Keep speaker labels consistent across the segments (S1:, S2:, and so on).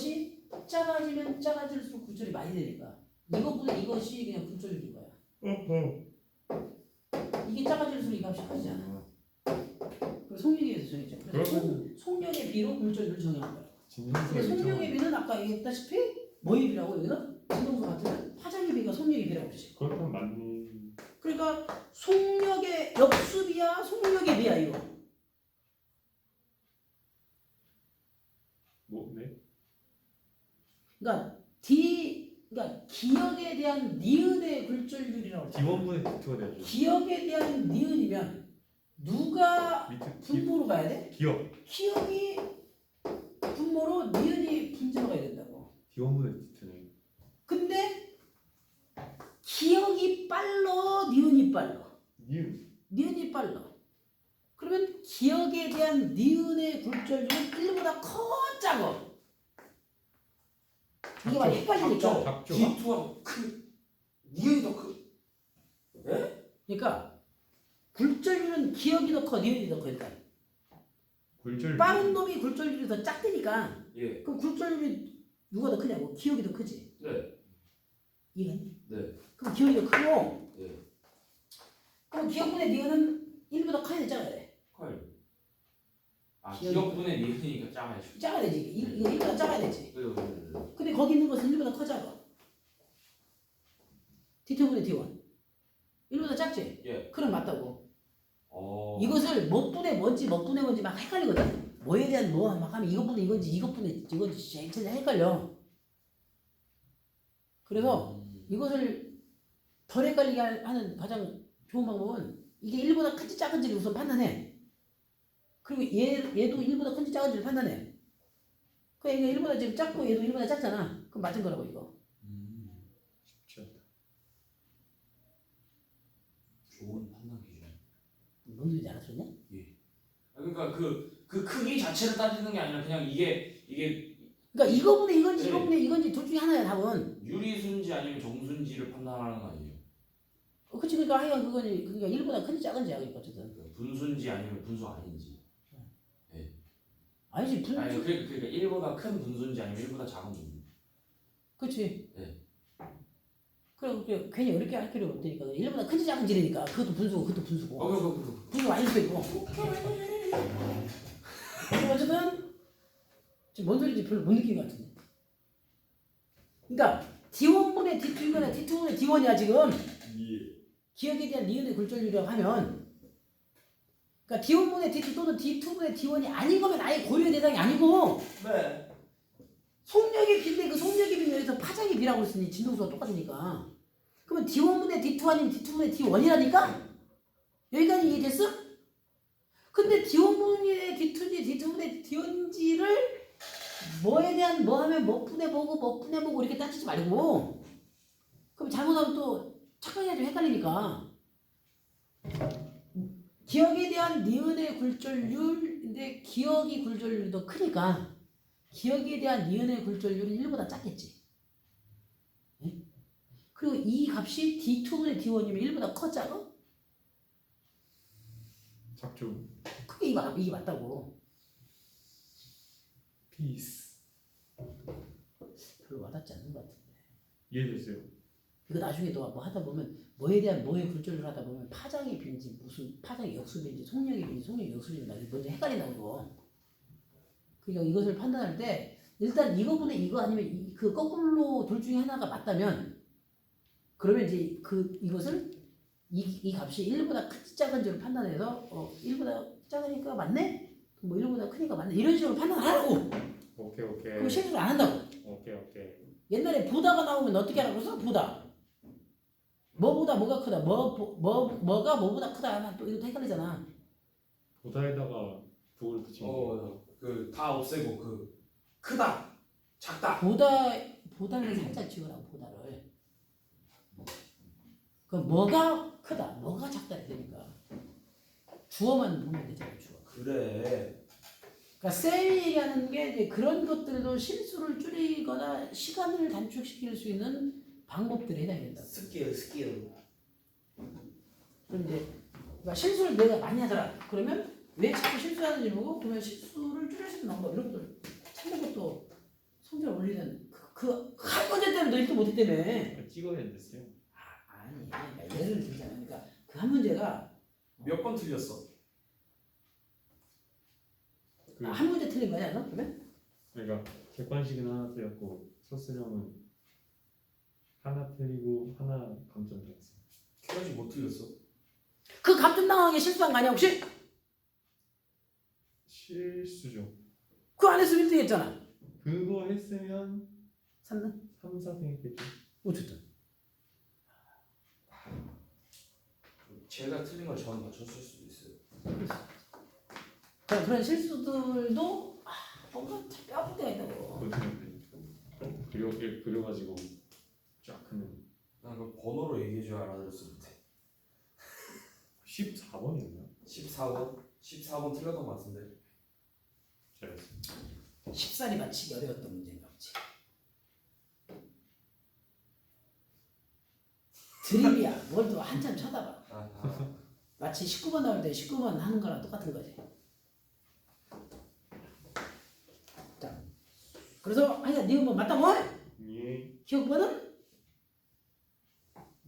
S1: 이것이 작아지면 작아질수록 굴절이 많이 되니까 이것보다 이것이 그냥 굴절인 거야. 이게 작아질수록 이 값이 커지잖아. 그 속력에서 정했죠. 그래서 속력의 비로 굴절률을 정한 거야. 근데 속력의 비는 아까 얘기했다시피 뭐의 비라고 여기서 진동수 같으면 파장의 비가 속력의 비라고 그러지.
S2: 그렇다면 맞네.
S1: 그러니까 속력의 역수비야 속력의 비야 이거.
S2: 뭐 네?
S1: 그러니까 그러니까 기억에 대한 니은의 굴절률이라고 그러잖아.
S2: 기원분의 디투가 되죠.
S1: 기억에 대한 니은이면 누가
S2: 밑에
S1: 분모로 가야 돼?
S2: 기억.
S1: 기억이 분모로 니은이 분자로 가야 된다고.
S2: 기원분의 디투네.
S1: 근데 기억이 빨라 니은이 빨라. 니은이 빨라. 그러면 기억에 대한 니은의 굴절률은 1보다 커 작아. 이게 많이 헷갈리니까.
S2: 작죠.
S3: 디투가 니은이 더 크. 예?
S1: 그러니까 굴절률은 기억이 더 커, 니은이 더 커 일단.
S2: 굴절.
S1: 빠른 놈이 굴절률이 더 작으니까.
S3: 예.
S1: 그럼 굴절률이 누가 더 크냐고? 기억이 더 크지.
S3: 네.
S1: 이해했니?
S3: 네.
S1: 그럼 기억이 더 크고.
S3: 예.
S1: 그럼 기억분의 니은은 1보다 커야 되잖아.
S3: 헐. 아
S1: 기억이-
S3: 기억분의 니은이니까 작아야죠.
S1: 작아야 되지. 이거 1보다 작아야 되지.
S3: 네.
S1: 근데 거기 있는 것은 1보다 커 작아. D2분의 D1. 1보다 작지?
S3: 예.
S1: 그럼 맞다고.
S3: 이것을
S1: 이것을 뭐분의 뭔지 막 헷갈리거든. 뭐에 대한 뭐 막 하면 이것분의 이것분의 이건지 진짜 헷갈려. 그래서 이것을 덜 헷갈리게 하는 가장 좋은 방법은 이게 1보다 큰지 작은지를 우선 판단해. 그리고 얘도 1보다 큰지 작은지를 판단해. 그러니까 얘가 1보다 지금 작고 얘도 1보다 작잖아. 그럼 맞은 거라고 이거.
S2: 쉽지 않다.
S3: 좋은 판단 기준.
S1: 뭔 소리인지 알아들었냐?
S3: 그러니까 그 크기 자체를 따지는 게 아니라 그냥 이게
S1: 그러니까 이거분의 이건지
S3: 네.
S1: 이거분의 이건지 둘 중에 하나야 답은.
S3: 유리순지 아니면 정순지를 판단하는 거 아니에요?
S1: 그치 그러니까 하여간 그거니 그러니까 1보다 큰지 작은지야 그러니까 어쨌든.
S3: 분순지 아니면 분수 아닌지.
S1: 아니지 분.
S3: 아니 그러니까 1보다 큰 분수인지 아니면 1보다 작은 분수.
S1: 그치.
S3: 네.
S1: 그래 괜히 어렵게 할 필요 없으니까 1보다 큰지 작은지니까 그것도 분수고 그것도 분수고. 분수가 아닐 수도 있고. 그리고 어쨌든 지금 뭔 소리인지 별로 못 느낀 것 같은데. 그러니까 D1분의 D2이거나 D2분의 D1이야 지금.
S2: 예.
S1: 기억에 대한 니은의 굴절률이라고 하면 그러니까 D1분의 D2 또는 D2분의 D1이 아닌 거면 아예 고려 대상이 아니고
S3: 네.
S1: 속력의 비인데 그 속력의 비는 여기서 파장의 비라고 했으니 진동수가 똑같으니까 그러면 D1분의 D2 아니면 D2분의 D1이라니까? 여기까지 이해됐어? 근데 D1분의 D2인지 D2분의 D1인지를 뭐에 대한 뭐 하면 뭐 분해 보고 이렇게 따지지 말고 그럼 잘못하면 또 착각이 좀 헷갈리니까 기억에 대한 니은의 굴절률인데 기억이 굴절률이 더 크니까 기억에 대한 니은의 굴절률은 1보다 작겠지. 네? 그리고 이 값이 D2분의 D1이면 1보다 커 작아?
S2: 작죠.
S1: 그게 이게 맞다고.
S2: 피스.
S1: 별로 와닿지 않는 것 같은데.
S2: 이해됐어요.
S1: 이거 나중에 또 뭐 하다 보면 뭐에 대한 뭐의 굴절을 하다 보면 파장의 비인지 무슨 파장의 역수비인지 속력의 비인지 속력의 역수비인지 먼저 헷갈린다고 이거. 그러니까 이것을 판단할 때 일단 이거분의 이거 아니면 그 거꾸로 둘 중에 하나가 맞다면 그러면 이제 이것을 이 값이 1보다 큰지 작은지를 판단해서 1보다 작으니까 맞네? 뭐 1보다 크니까 맞네? 이런 식으로 판단하라고.
S2: 오케이.
S1: 그럼 실수를 안 한다고.
S2: 오케이.
S1: 옛날에 보다가 나오면 어떻게 하라고 했어? 보다. 뭐보다 뭐가 크다. 뭐가 뭐보다 크다 하면 또 이것도 헷갈리잖아.
S2: 보다에다가 그걸 붙이는 거.
S3: 다 없애고 크다, 작다.
S1: 보다를 살짝 지우라고 보다를. 그 뭐가 크다, 뭐가 작다 되니까 주어만 보면 되잖아 주어.
S3: 그래.
S1: 그러니까 쌤이 얘기하는 게 이제 그런 것들도 실수를 줄이거나 시간을 단축시킬 수 있는 방법들에 해당이 된다.
S3: 스킬.
S1: 그럼 이제 그러니까 실수를 내가 많이 하더라. 그러면 왜 자꾸 실수하는지 보고 그러면 실수를 줄일 수 있는 방법 이런 것들 찾는 것도 성적을 올리는 그한 문제 때문에 너 1등 못했다며.
S2: 찍어야 됐어요.
S1: 아니, 그러니까 예를 들자면, 그러니까 그 한 문제가
S3: 몇 번 틀렸어?
S2: 그,
S1: 한 문제 틀린 거야, 너? 그러면?
S2: 그러니까 객관식은 하나 틀렸고 서술형은 하나 틀리고 하나 감점 받았어요.
S3: 객관식 못 틀렸어?
S1: 그 감점 당하게 실수한 거 아니야 혹시?
S2: 실수죠.
S1: 그거 안 했으면 1등 했잖아.
S2: 그거 했으면
S1: 3등?
S2: 3, 4등 했겠죠.
S1: 어쨌든.
S3: 제가 틀린 걸 저는 맞췄을 수도 있어요.
S1: 그런 실수들도 뭔가 뼈아플 때가 있다고.
S2: 어떻게 그려가지고 쫙 하는.
S3: 난 그 번호로 얘기해줘야 알아들었을 때.
S2: 14번이었나?
S3: 14번? 14번 틀렸던 것 같은데.
S2: 잘했어.
S1: 10살이 맞히기 어려웠던 문제인가 보지. 드립이야. 뭘 또 한참 쳐다봐. 마치 19번 나올 때 19번 하는 거랑 똑같은 거지. 자, 그래서 하여간 니은 뭐 맞다 뭐?
S2: 예.
S1: 기억번은?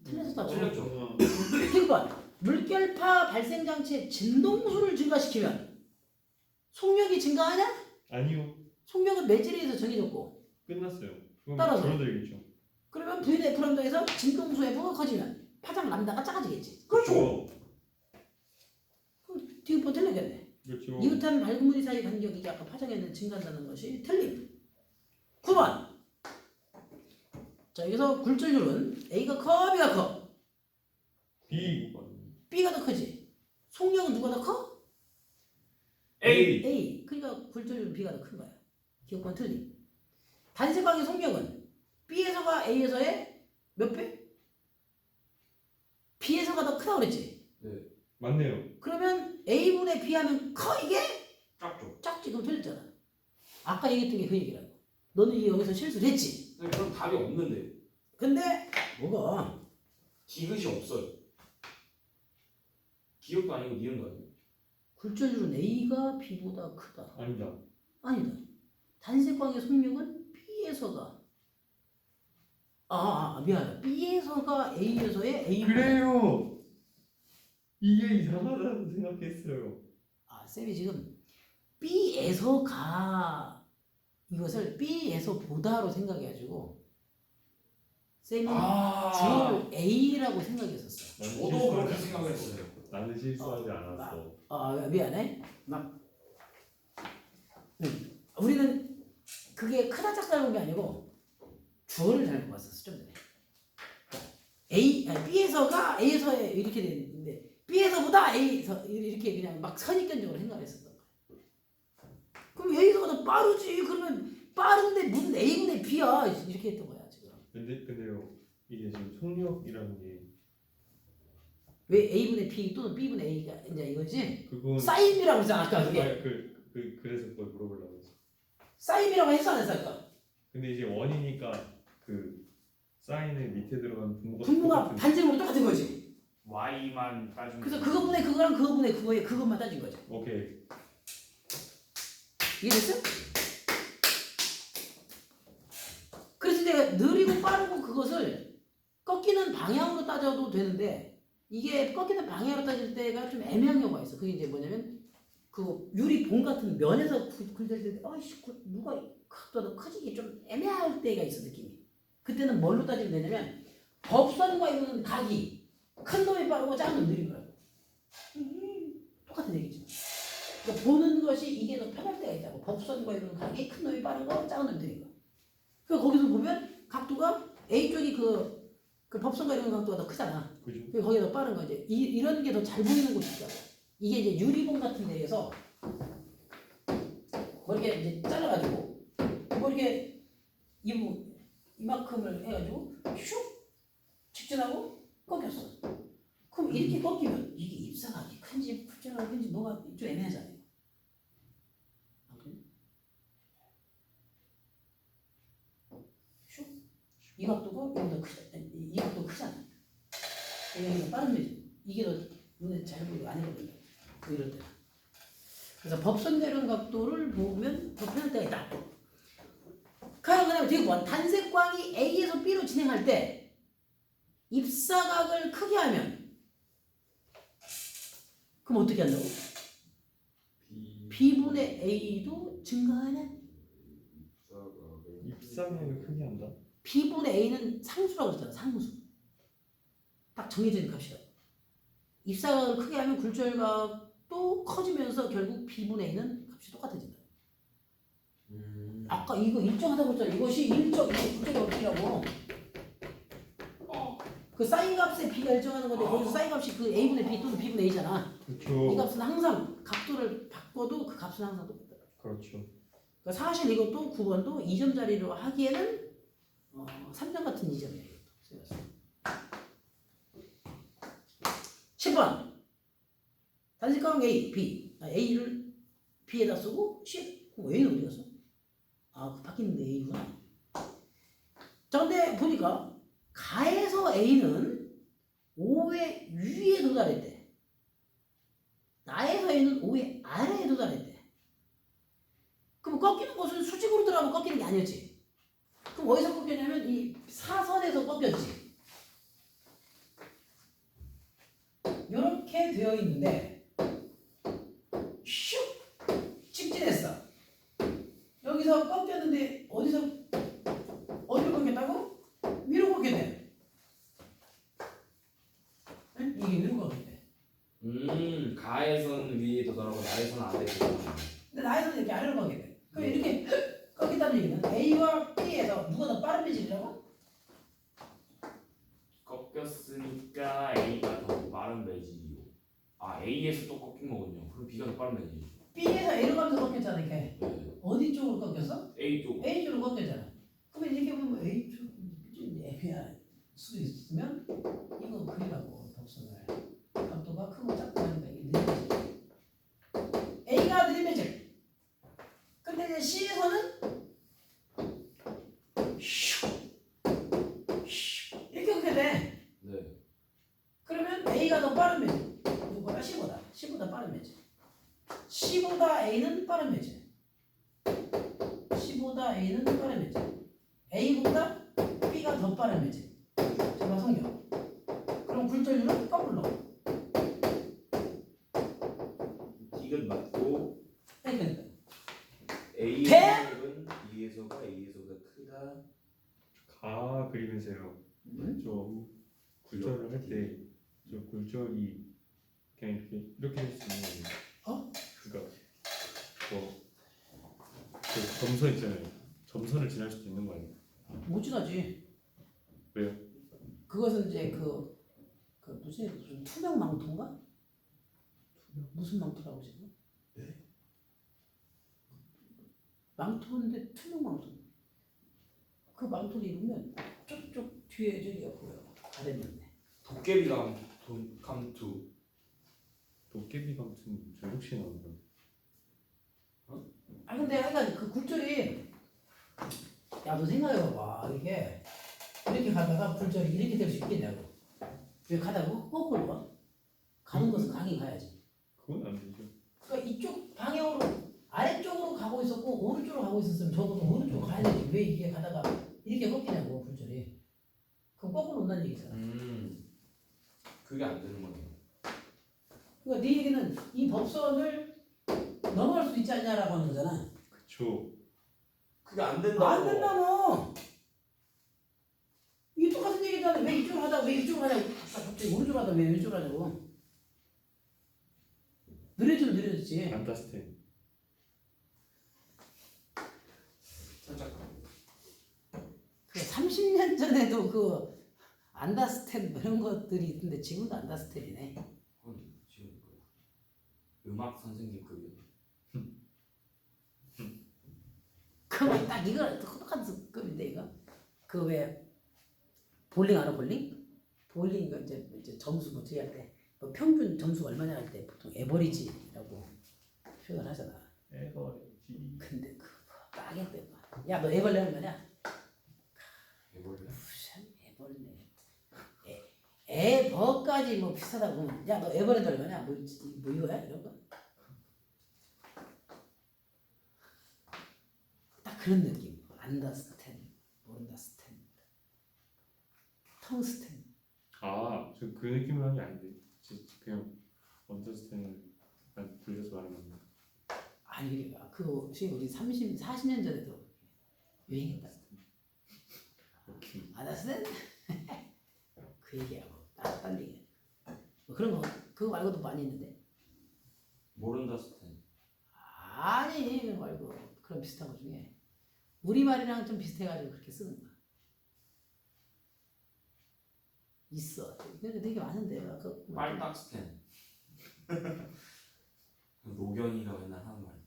S1: 틀렸었다고.
S3: 틀렸죠.
S1: 기억번. 물결파 발생 장치의 진동수를 증가시키면 속력이 증가하냐?
S2: 아니요.
S1: 속력은 매질에 의해서 정해졌고
S2: 끝났어요. 그럼
S1: 따라서.
S2: 줄어들겠죠.
S1: 그러면 V대 F람다에서 진동수 F가 커지면 파장 람다가 작아지겠지. 그렇죠. 그럼 디귿번 틀리겠네.
S2: 그렇죠.
S1: 이웃한 밝은 무늬 사이 간격이 이게 아까 파장에는 증가한다는 것이 틀림. 9번. 자 여기서 굴절률은 A가 커 B가 커?
S2: B.
S1: B가 더 크지. 속력은 누가 더 커?
S3: A.
S1: A. 그러니까 굴절률은 B가 더 큰 거야. 기억번 틀림. 단색광의 속력은 B에서가 A에서의 몇 배? B에서가 더 크다고 그랬지.
S2: 맞네요.
S1: 그러면 A분의 B 하면 커 이게?
S3: 작죠.
S1: 작지. 그럼 틀렸잖아. 아까 얘기했던 게 그 얘기라고. 너는 이게 여기서 실수를 했지.
S3: 근데 그럼 답이 없는데.
S1: 근데 뭐가?
S3: 디귿이 없어요. 기억도 아니고 니은도 아니고.
S1: 굴절률은 A가 B보다 크다.
S2: 아니다.
S1: 아니다. 단색광의 속력은 B에서가 미안하다. B에서가 A에서의 A.
S2: 그래요. 이게 이상하다고 생각했어요.
S1: 쌤이 지금 B에서가 이것을 B에서 보다로 생각해가지고 쌤이 주어를 A라고 생각했었어.
S3: 저도 그렇게 생각했어요.
S2: 나는 실수하지 않았어.
S1: 미안해. 우리는 그게 크다 작다 본 게 아니고 주어를 잘못 봤었어 좀 전에. B에서가 A에서 이렇게 되는데 B에서보다 A에서 이렇게 그냥 막 선입견적으로 생각했었던 거야. 그럼 A에서가 더 빠르지. 그러면 빠른데 무슨 A분의 B야 이렇게 했던 거야 지금.
S2: 근데요 이게 지금 속력이라는 게
S1: 왜 A분의 B 또는 B분의 A가 이제 이거지?
S2: 그건
S1: 사인이라고 했잖아 아까 그게.
S2: 그래서 그걸 물어보려고 했어.
S1: 사인이라고 했어 안 했어 아까?
S2: 근데 이제 원이니까 그 사인의 밑에 들어간 분모가
S1: 분모가
S2: 똑같은-
S1: 반지름으로 똑같은 거지.
S3: Y만 따지면.
S1: 그래서 그거분의 그거랑 그거분의 그거에 그것만 따진 거죠.
S2: 오케이.
S1: 이해됐어? 그래서 내가 느리고 빠르고 그것을 꺾이는 방향으로 따져도 되는데 이게 꺾이는 방향으로 따질 때가 좀 애매한 경우가 있어. 그게 이제 뭐냐면 그 유리봉 같은 면에서 굴될 때 누가 각도가 커지기 좀 애매할 때가 있어 느낌이. 그때는 뭘로 따지면 되냐면 법선과 이루는 각이 큰 놈이 빠르고 작은 놈이 느린 거라고. 똑같은 얘기지. 그러니까 보는 것이 이게 더 편할 때가 있다고. 법선과 이루는 각이 큰 놈이 빠른 거, 작은 놈이 느린 거. 그러니까 거기서 보면 각도가 A 쪽이 그 법선과 이루는 각도가 더 크잖아.
S2: 그죠?
S1: 그러니까 거기가 더 빠른 거 이제 이런 게 더 잘 보이는 곳이 있다고. 이게 이제 유리봉 같은 데에서 뭐 이렇게 이제 잘라가지고 뭐 이렇게 이만큼을 해가지고 슉 직진하고 꺾였어. 그럼 이렇게 꺾이면 이게 입사각이 큰지 풀장하기 큰지 뭐가 좀 애매하잖아요. 안 그래요? 슉. 이 각도가 여기보다 크잖아. 이 각도가 크잖아. 이게 빠른 거지. 이게 더 눈에 잘 보이고 안 해보인다. 이럴 때. 그래서 법선 내려온 각도를 보면 더 편할 때가 있다. 그다음에 되게 뭐 단색광이 A에서 B로 진행할 때 입사각을 크게 하면 그럼 어떻게 한다고? B분의 A도 증가하냐?
S2: 입상력을 크게 한다.
S1: B분의 A는 상수라고 했잖아. 상수. 딱 정해져 있는 값이야. 입사각을 크게 하면 굴절각도 커지면서 결국 B분의 A는 값이 똑같아진다. 아까 이거 일정하다고 했잖아. 이것이 일정, 이거 굴절이 어떻게라고? 그 사인 값의 B가 일정하는 건데 거기서 사인 값이 그 A분의 B 또는 B분의 A잖아. 이
S2: 그렇죠.
S1: 값은 항상 각도를 바꿔도 그 값은 항상 똑같다.
S2: 그렇죠.
S1: 그러니까 사실 이것도 9번도 2점짜리로 하기에는 3점 같은 2점이에요. 10번 단식광 A, B A를 B에다 쓰고 C A는 어디 갔어? 아, 그 바뀌는데 A구나. 자, 근데 보니까 가에서 A는 5의 위에 도달했대. 나에서 A는 5의 아래에 도달했대. 그럼 꺾이는 것은 수직으로 들어가면 꺾이는 게 아니었지. 그럼 어디서 꺾였냐면 이 사선에서 꺾였지. 이렇게 되어 있는데 슉 직진했어. 여기서 꺾였는데 어디로 꺾였다고? 위로 꺾였네. 응? 이게 위로 꺾였대.
S3: 가에서는 위에 도달하고 나에서는 아래에 도달하고.
S1: 근데 나에서는 이렇게 아래로 꺾였대. 그럼 이렇게 꺾였다는 얘기는 A와 B에서 누가 더 빠른 매질이라고?
S3: 꺾였으니까 A가 더 빠른 매질이요. 아 A에서 또 꺾인 거군요. 그럼 B가 더 빠른 매질이죠.
S1: B에서 A로 가면서 꺾였잖아. 이렇게.
S3: 네.
S1: 어디 쪽으로 꺾였어?
S3: A 쪽.
S1: A 쪽으로 꺾였잖아. 그러면 이렇게 보면 A 쪽 애매할 수도 있으면 이거 그리라고 법선을 각도가 크고 작고 하니까 이게 느려지. A가 느리매질. 근데 이제 C에서는 이렇게 꺾게 돼.
S3: 네.
S1: 그러면 A가 더 빠른 매질. 이거보다 C보다 빠른 매질. C보다 A는 빠른 매질. C보다 A는 빠른 매질. A보다 B가 더 빠른 매질. 자, 성경. 그럼 굴절률은 거꾸로.
S3: 디귿 맞고
S1: 그러니까
S3: A는 B에서가 A에서보다 크다.
S2: 가 그리면서요. 저 굴절을 할 때 저 굴절이 그냥 이렇게 할 수 있는 거예요. 그러니까 그 점선 있잖아요. 점선을 지날 수도 있는 거 아니에요?
S1: 못 지나지.
S2: 왜요?
S1: 그것은 이제 무슨 투명 망토인가? 무슨 망토라고 지금?
S3: 네?
S1: 망토인데 투명 망토. 그 망토를 입으면 쪽쪽 뒤에 저기가 보여. 가렸는데.
S3: 도깨비 감투.
S2: 도깨비 감투는 저 혹시 나오는 거?
S1: 아 근데 하여간 그 굴절이 야 너 생각해봐봐. 이게 이렇게 가다가 굴절이 이렇게 될 수 있겠냐고. 왜 가다가 거꾸로 가? 가는 것은 가긴 가야지.
S2: 그건 안 되죠.
S1: 그러니까 이쪽 방향으로 아래쪽으로 가고 있었고 오른쪽으로 가고 있었으면 적어도 오른쪽으로 가야 되지. 왜 이게 가다가 이렇게 꺾이냐고 굴절이. 그럼 거꾸로 온다는 얘기잖아.
S3: 그게 안 되는 거네요.
S1: 그러니까 네 얘기는 이 법선을 넘어갈 수 있지 않냐라고 하는 거잖아.
S2: 그쵸.
S3: 그게 안 된다고.
S1: 안 된다고. 이게 똑같은 얘기잖아. 왜 이쪽으로 하다가 왜 이쪽으로 하냐고. 갑자기 오른쪽으로 하다가 왜 왼쪽으로 하냐고. 느려지면 느려졌지.
S2: 안다스텐.
S3: 살짝.
S1: 그 30년 전에도 그 안다스텐 이런 것들이 있던데 지금도 안다스텐이네.
S3: 그건 지금 뭐야? 음악 선생님급이요.
S1: 그거 딱 이거 똑같은 급인데 이거. 그 왜 볼링 알아 볼링? 볼링 그 이제 점수 뭐 제할 때 뭐 평균 점수 얼마냐 할 때 보통 에버리지라고 표현하잖아.
S2: 에버리지.
S1: 근데 그 빠개 때 야너 애벌레 하는 거냐?
S3: 해볼래?
S1: 무슨 애벌레? 애버까지 뭐 비슷하다고. 야 너 애벌레 하는 거냐? 뭐 이거야 이런 거? 딱 그런 느낌. 안다스텐. 언더스탠드. 텅스텐.
S2: 저 그 느낌으로 하는 게 아닌데 그냥 언더스탠드 돌려서 말하는 건데.
S1: 아니 그러니까 그거 지금 우리 30, 40년 전에도 유행했다.
S2: 오케이.
S1: 언더스탠드. 그 얘기하고 딴 얘기. 뭐 그런 거 그거 말고도 많이 있는데.
S3: 모른다 스탠.
S1: 아니 그거 말고 그런 비슷한 거 중에 우리말이랑 좀 비슷해가지고 그렇게 쓰는 거야. 있어. 근데 되게 많은데. 그
S3: 빨딱 스탠. 노견이가 맨날 하는 말.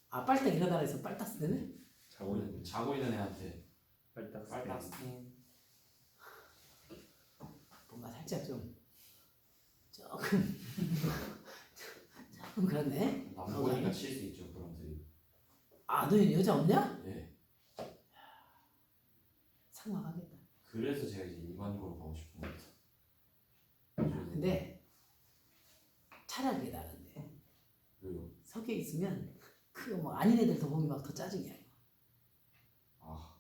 S1: 아 빨딱 이러다가 해서 빨딱 쓰네?
S3: 자고 있는 애한테
S2: 빨딱
S3: 빨딱
S2: 스탠드.
S3: 스탠.
S1: 뭔가 살짝 좀 조금 조금 그렇네.
S3: 남보니까 칠 수 있죠 그런 드립.
S1: 아, 너 여자 없냐?
S3: 예.
S1: 상황하겠다.
S3: 그래서 제가 이제 일반고로 가고 싶은 것 같아요.
S1: 근데 차라리 그게 나은데
S3: 왜요?
S1: 섞여 있으면 그거 뭐 아닌 애들 더 보면 막 더 짜증이야.
S3: 아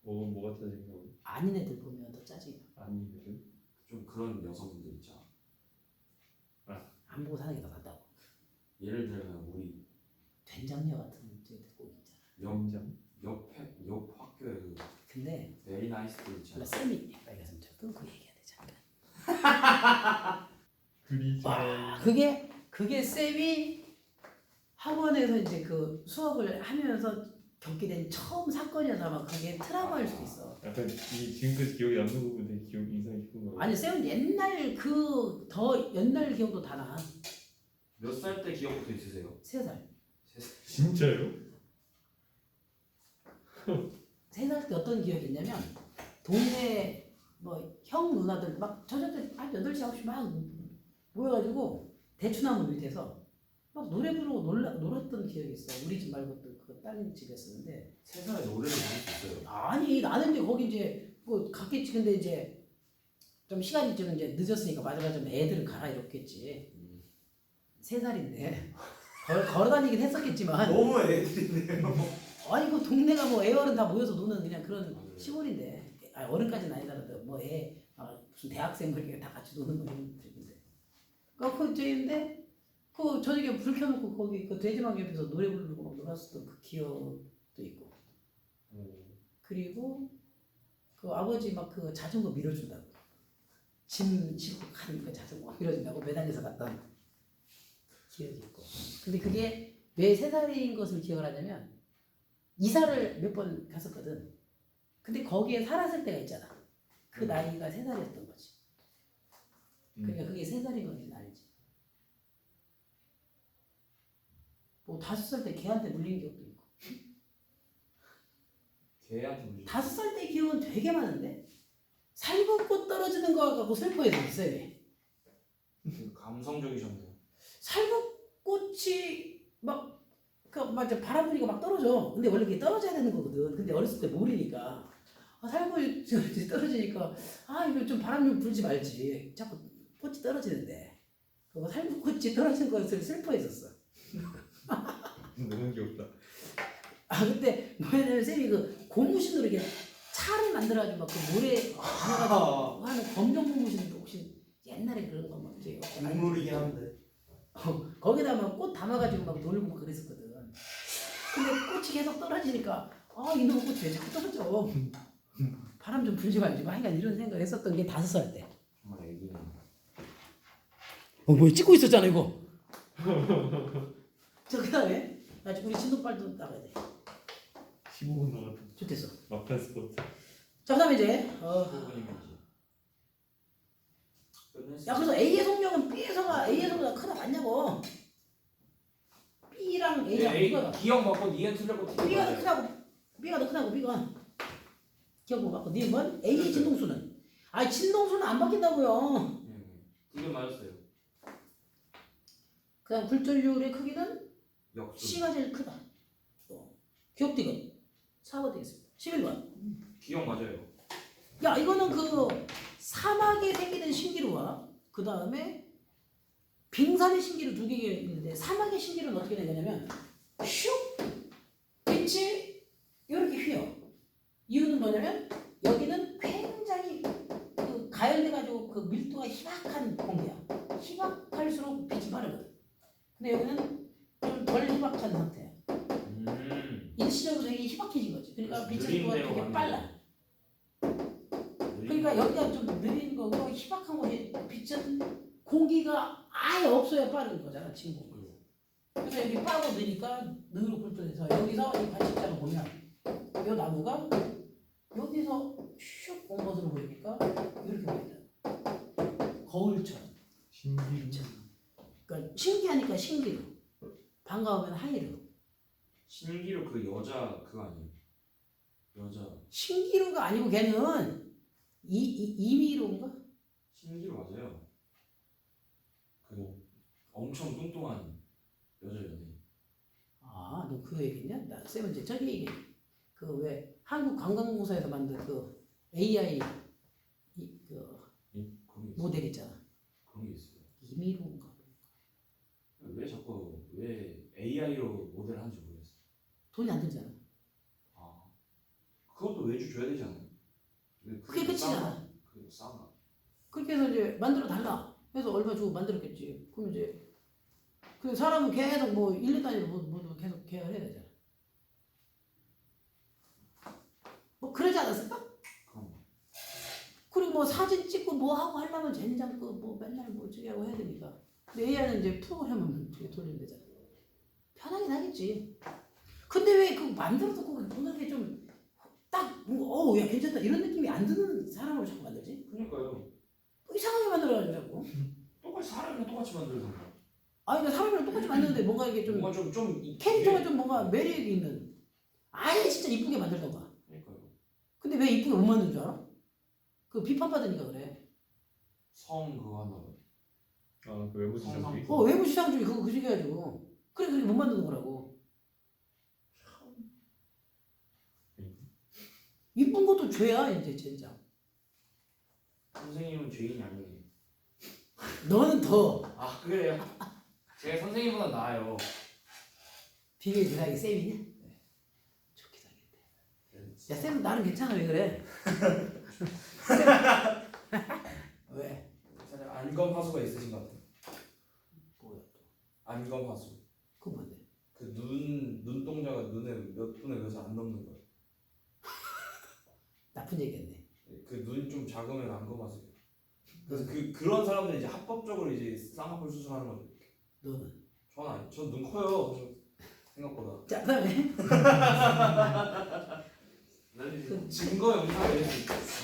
S2: 뭐가 짜증나고?
S1: 아닌 애들 보면 더 짜증이야.
S2: 아니면은
S3: 좀 그런 여성분들 있잖아.
S1: 안 보고 사는 게 더 낫다고.
S3: 예를 들면 우리
S1: 된장녀 같은 애들 꼭 있잖아.
S2: 연장.
S3: 옆 학교에 그
S1: 근데
S3: 베리 나이스들 있잖아.
S1: 쌤이 빨리 가서 좀 끊고 얘기해야 돼 잠깐.
S2: 그리자.
S1: 와, 그게 쌤이 학원에서 이제 그 수업을 하면서 겪게 된 처음 사건이어서 아마 그게 트라우마일 수도 있어.
S2: 약간 이 지금까지 기억에 남는 부분 되게 인상이 깊은 거.
S1: 아니 쌤은 옛날 그 더 옛날 기억도 다 나.
S3: 몇 살 때 기억부터 있으세요?
S1: 3살.
S2: 진짜요?
S1: 3살 때 어떤 기억이 있냐면 동네 뭐 형 누나들 막 저녁때 한 8시 9시 막 모여가지고 대추나무 밑에서 막 노래 부르고 놀았던 기억이 있어. 우리 집 말고 또 그 다른 집이었었는데.
S3: 3살에 노래를 부를 수 있어요.
S1: 아니 나는 이제 거기 이제 뭐 갔겠지. 근데 이제 좀 시간이 좀 이제 늦었으니까 마지막에 애들을 가라 이렇겠지. 3살인데 걸어다니긴 했었겠지만.
S3: 너무 애들이네요.
S1: 아니 그 동네가 뭐 애어른 다 모여서 노는 그냥 그런 시골인데. 아니 어른까지는 아니더라도 뭐 무슨 대학생 뭐 이렇게 다 같이 노는 거 이런 집인데. 그 저인데 그 저녁에 불 켜놓고 거기 그 돼지막 옆에서 노래 부르고 막 놀았었던 그 기억도 있고. 그리고 그 아버지 막 그 자전거 밀어준다고. 짐 싣고 가니까 자전거 밀어준다고 매달려서 갔던 기억이 있고. 근데 그게 왜 3살인 것을 기억을 하냐면 이사를 몇 번 갔었거든. 근데 거기에 살았을 때가 있잖아. 그 나이가 3살이었던 거지. 그러니까 그게 3살인 건지 알지. 뭐 5살 때 걔한테 물린 기억도 있고.
S3: 걔한테 물린.
S1: 5살 때 기억은 되게 많은데 살구꽃 떨어지는 거 갖고 슬퍼했어 쌤이.
S3: 감성적이셨네요.
S1: 살구꽃이 맞아 바람 부니까 막 떨어져. 근데 원래 그게 떨어져야 되는 거거든. 근데 어렸을 때 모르니까 살구꽃이 떨어지니까 이거 좀 바람 좀 불지 말지. 자꾸 꽃이 떨어지는데 그거 살구꽃이 떨어진 것을 슬퍼했었어.
S2: 너무 귀엽다.
S1: 그때 뭐냐면 쌤이 그 고무신으로 이렇게 차를 만들어가지고 막 그 모래 해가지고 하는 검정 고무신도 혹시 옛날에 그런 거 막 이렇게
S4: 국물이긴 한데.
S1: 거기다 막 꽃 담아가지고 막 놀고 막 그랬었거든. 근데 꽃이 계속 떨어지니까 이놈의 꽃이 왜 자꾸 떨어져? 바람 좀 불지 말지 마. 하여간 이런 생각을 했었던 게 5살 때.
S3: 정말 애기네.
S1: 뭐 찍고 있었잖아 이거. 저 그다음에 우리 진동빨도 나가야 돼.
S2: 15분 남았다.
S1: 좋겠어.
S2: 막판 스포츠.
S1: 자 그다음에 이제
S3: 15분이면 끝냈어.
S1: 야 그래서 A의 속력은 B에서가 A의 속보다 크다 맞냐고. B랑 A랑 누가
S3: 기억 맞고 니은 틀렸고
S1: B가 더 크다고. B가 더 크다고 B가. 기억 못 갖고 니 뭔? A의 진동수는. 진동수는 안 바뀐다고요.
S3: 디귿 맞았어요.
S1: 그다음 굴절률의 크기는
S3: 역수.
S1: C가 제일 크다. 기억 디귿 4번 되겠습니다. 11번.
S3: 기억 맞아요.
S1: 야 이거는 그 사막에 생기는 신기루와 그 다음에 빙산의 신기루 2개가 있는데 사막의 신기루는 어떻게 되냐면 슉 뭐냐면 여기는 굉장히 그 가열돼가지고 그 밀도가 희박한 공기야. 희박할수록 빛이 빠르거든. 근데 여기는 좀 덜 희박한 상태야. 일시적으로 되게 희박해진 거지. 그러니까 빛의
S3: 느린
S1: 속도가
S3: 대로
S1: 되게
S3: 가는
S1: 빨라. 그러니까 여기가 좀 느린 거고 희박한 거지. 빛은 공기가 아예 없어야 빠른 거잖아, 친구. 그래서 여기 빠고 느니까 느로 굴뚝해서 여기서 이 관측자를 보면 이 나무가 여기서 슉 온 것으로 보이니까 이렇게 보인다. 거울처럼.
S2: 신기루.
S1: 그러니까 신기하니까 신기루. 반가우면 하이루.
S3: 신기루 그 여자 그거 아니에요? 여자
S1: 신기루가 아니고 걔는 이미루인가?
S3: 신기루 맞아요. 그 엄청 뚱뚱한 여자 연예인.
S1: 아, 너 그거 얘기했냐? 나 쌤은 이제 저기 얘기. 그 왜 한국관광공사에서 만든 그 AI
S3: 거기
S1: 모델 있잖아.
S3: 그런 게 있어요.
S1: 이미루인가?
S3: 왜 자꾸 왜 AI로 모델 하는지 모르겠어.
S1: 돈이 안 들잖아.
S3: 아 그것도 외주 줘야 되지 않아요?
S1: 그게 끝이잖아.
S3: 그게 싸나?
S1: 그렇게 해서 이제 만들어 달라. 해서 얼마 주고 만들었겠지. 그럼 이제 그 사람은 계속 뭐 1년 단위로 뭐 계속 계약을 해야 되잖아. 뭐 그러지 않았을까?
S3: 그럼
S1: 그리고 뭐 사진 찍고 뭐 하고 하려면 젠장 그뭐 맨날 뭐 저기 하고 해야 되니까. 근데 AI는 이제 프로그램을 저기 돌리면 되잖아. 편하긴 하겠지. 근데 왜 그거 만들어도 그거 뭔가 좀딱 뭐, 야 괜찮다 이런 느낌이 안 드는 사람으로 자꾸 만들지?
S3: 그러니까요.
S1: 이상하게 만들어가지고 자꾸.
S3: 똑같이 사람이랑 똑같이 만들던가.
S1: 아니 그러니까 사람이랑 똑같이 만드는데 뭔가 이게 좀
S3: 뭔가 좀
S1: 캐릭터가 좀 뭔가 매력이 있는 아예 진짜 이쁘게 만들던가.
S3: 그러니까요.
S1: 근데 왜 이쁘게 못 만드는 줄 알아? 그 비판받으니까 그래.
S3: 성 그거 하나 봐요.
S2: 아그 외부 지상주의.
S1: 외부 시상주의 그거 그저기 해가지고 그래 그렇게 못 만드는 거라고. 이쁜 것도 죄야 이제 진짜.
S3: 선생님은 죄인이 아니에요.
S1: 너는 더
S3: 아 그래요? 제가 선생님보다 나아요.
S1: 비밀 대상이 쌤이냐? 네. 좋게 살겠대. 야 쌤 나는 괜찮아 왜 그래? 왜?
S4: 살짝 안검 하수가 있으신 것 같아요.
S1: 뭐야 또?
S4: 안검 하수.
S1: 그거 뭔데?
S4: 그 눈동자가 눈에 몇 분의 몇을 안 넘는 거예요.
S1: 나쁜 얘기했네.
S4: 그 눈이 좀 작으면 안검 하수. 그래서 그런 사람들이 이제 합법적으로 이제 쌍꺼풀 수술하는 거죠.
S1: 너는?
S4: 저는 아니, 전 눈 커요. 그래서 생각보다.
S1: 자 그다음에
S3: 그
S4: 증거 영상에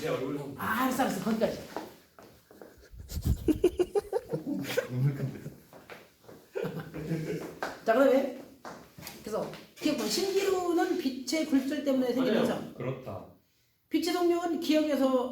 S4: 내 얼굴 한번.
S1: 알았어 거기까지. 자 그다음에 그래서 기억해 신기루는 빛의 굴절 때문에 생긴 현상.
S2: 그렇다.
S1: 빛의 속력은 기억에서